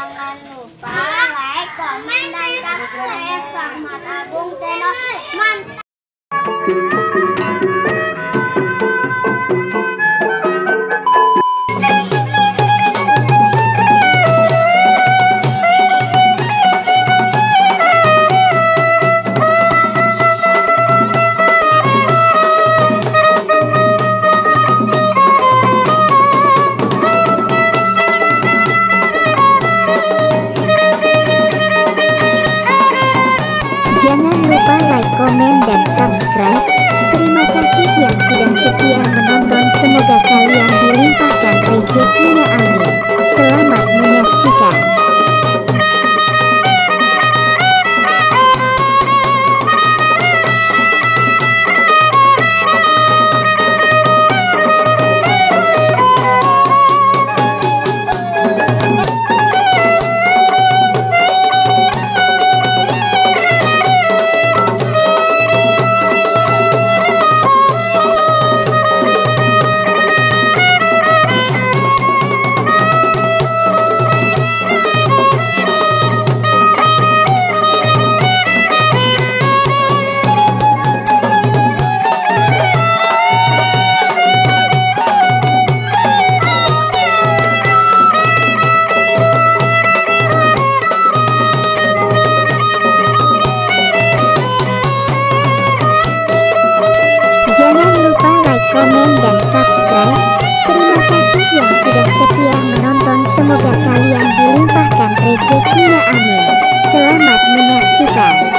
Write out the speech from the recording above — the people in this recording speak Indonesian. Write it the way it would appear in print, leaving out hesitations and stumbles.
Jangan lupa like, komen, dan subscribe Rahmat Agung Channel. Mantap. Jangan lupa like, komen, dan subscribe. Terima kasih yang sudah setia menonton. Semoga kalian dilimpahkan rezekinya, amin. Selamat menyaksikan. Jangan lupa like, komen, dan subscribe. Terima kasih yang sudah setia menonton. Semoga kalian dilimpahkan rezekinya, amin. Selamat menyaksikan.